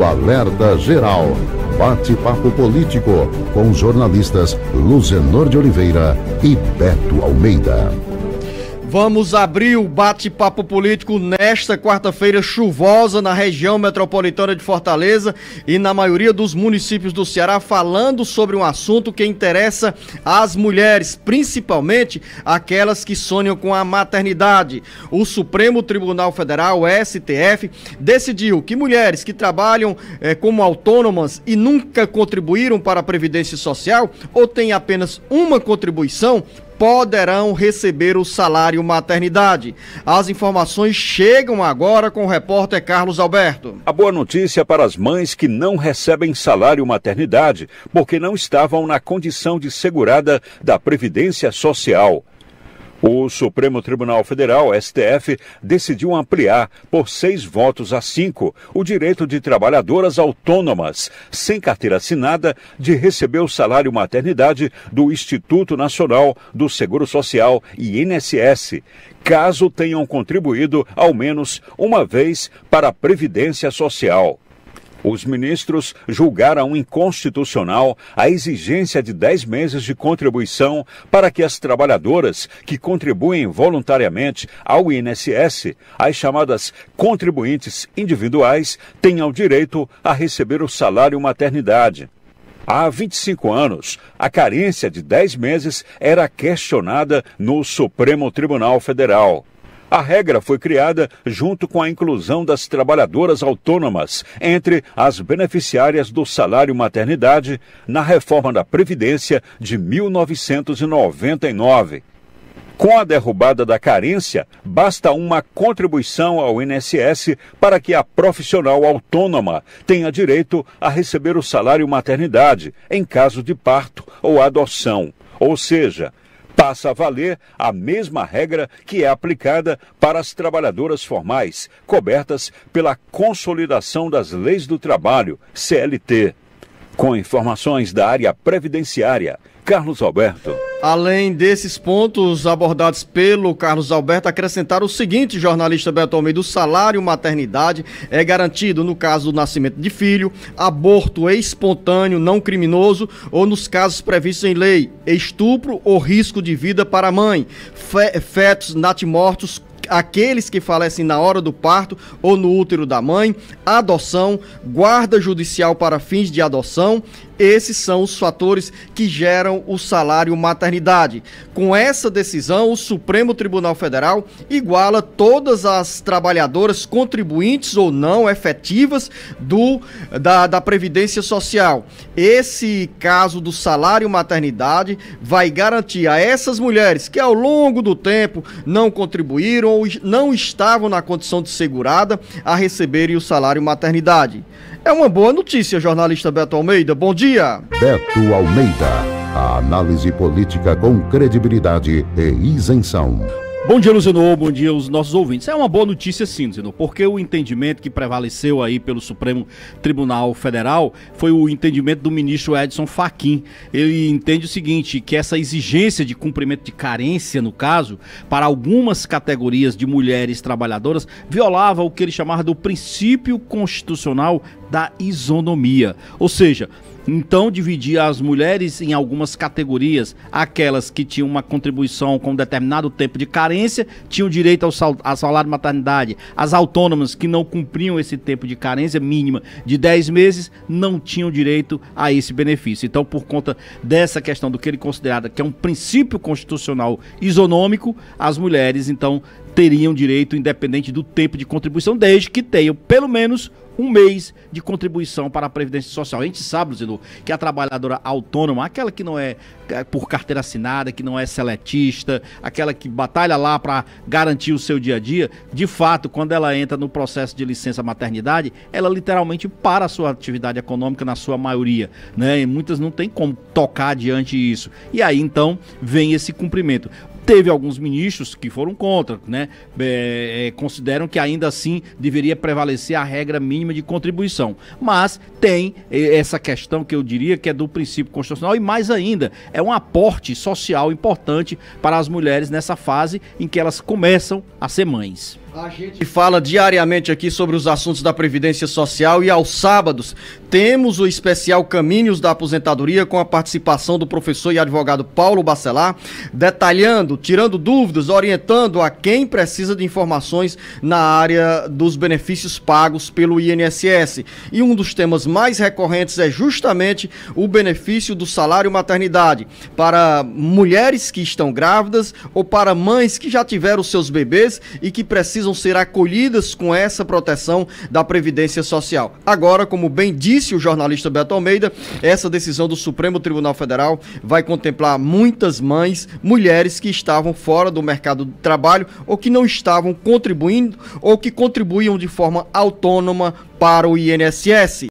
o Alerta Geral. Bate-papo político com os jornalistas Luzenor de Oliveira e Beto Almeida. Vamos abrir o bate-papo político nesta quarta-feira chuvosa na região metropolitana de Fortaleza e na maioria dos municípios do Ceará, falando sobre um assunto que interessa às mulheres, principalmente aquelas que sonham com a maternidade. O Supremo Tribunal Federal, o STF, decidiu que mulheres que trabalham como autônomas e nunca contribuíram para a Previdência Social ou têm apenas uma contribuição, poderão receber o salário maternidade. As informações chegam agora com o repórter Carlos Alberto. A boa notícia para as mães que não recebem salário maternidade porque não estavam na condição de segurada da Previdência Social. O Supremo Tribunal Federal, STF, decidiu ampliar por 6 votos a 5 o direito de trabalhadoras autônomas sem carteira assinada de receber o salário maternidade do Instituto Nacional do Seguro Social, INSS, caso tenham contribuído ao menos uma vez para a Previdência Social. Os ministros julgaram inconstitucional a exigência de 10 meses de contribuição para que as trabalhadoras que contribuem voluntariamente ao INSS, as chamadas contribuintes individuais, tenham direito a receber o salário maternidade. Há 25 anos, a carência de 10 meses era questionada no Supremo Tribunal Federal. A regra foi criada junto com a inclusão das trabalhadoras autônomas entre as beneficiárias do salário maternidade na reforma da Previdência de 1999. Com a derrubada da carência, basta uma contribuição ao INSS para que a profissional autônoma tenha direito a receber o salário maternidade em caso de parto ou adoção, ou seja, passa a valer a mesma regra que é aplicada para as trabalhadoras formais, cobertas pela Consolidação das Leis do Trabalho, CLT. Com informações da área previdenciária, Carlos Alberto. Além desses pontos abordados pelo Carlos Alberto, acrescentar o seguinte, jornalista Beto Almeida: o salário maternidade é garantido no caso do nascimento de filho, aborto espontâneo não criminoso ou nos casos previstos em lei, estupro ou risco de vida para a mãe, fetos natimortos, aqueles que falecem na hora do parto ou no útero da mãe, adoção, guarda judicial para fins de adoção. Esses são os fatores que geram o salário maternidade. Com essa decisão, o Supremo Tribunal Federal iguala todas as trabalhadoras contribuintes ou não efetivas da Previdência Social. Esse caso do salário maternidade vai garantir a essas mulheres que ao longo do tempo não contribuíram ou não estavam na condição de segurada a receberem o salário maternidade. É uma boa notícia, jornalista Beto Almeida. Bom dia. Beto Almeida, a análise política com credibilidade e isenção. Bom dia, Luzenor, bom dia aos nossos ouvintes. É uma boa notícia sim, Luzenor, porque o entendimento que prevaleceu aí pelo Supremo Tribunal Federal foi o entendimento do ministro Edson Fachin. Ele entende o seguinte, que essa exigência de cumprimento de carência, no caso, para algumas categorias de mulheres trabalhadoras, violava o que ele chamava do princípio constitucional da isonomia, ou seja, então dividia as mulheres em algumas categorias. Aquelas que tinham uma contribuição com determinado tempo de carência tinham direito ao salário de maternidade. As autônomas que não cumpriam esse tempo de carência mínima de 10 meses não tinham direito a esse benefício. Então, por conta dessa questão do que ele considera que é um princípio constitucional isonômico, as mulheres então teriam direito independente do tempo de contribuição, desde que tenham pelo menos um mês de contribuição para a Previdência Social. A gente sabe, Luzenor, que a trabalhadora autônoma, aquela que não é por carteira assinada, que não é seletista, aquela que batalha lá para garantir o seu dia a dia, de fato, quando ela entra no processo de licença maternidade, ela literalmente para a sua atividade econômica na sua maioria, né? E muitas não tem como tocar adiante isso. E aí, então, vem esse cumprimento. Teve alguns ministros que foram contra, né? Consideram que ainda assim deveria prevalecer a regra mínima de contribuição. Mas tem essa questão que eu diria que é do princípio constitucional e mais ainda, é um aporte social importante para as mulheres nessa fase em que elas começam a ser mães. A gente fala diariamente aqui sobre os assuntos da Previdência Social e aos sábados temos o especial Caminhos da Aposentadoria com a participação do professor e advogado Paulo Bacelar, detalhando, tirando dúvidas, orientando a quem precisa de informações na área dos benefícios pagos pelo INSS. E um dos temas mais recorrentes é justamente o benefício do salário maternidade para mulheres que estão grávidas ou para mães que já tiveram seus bebês e que precisam ser acolhidas com essa proteção da Previdência Social. Agora, como bem disse o jornalista Beto Almeida, essa decisão do Supremo Tribunal Federal vai contemplar muitas mães, mulheres que estavam fora do mercado de trabalho ou que não estavam contribuindo ou que contribuíam de forma autônoma para o INSS.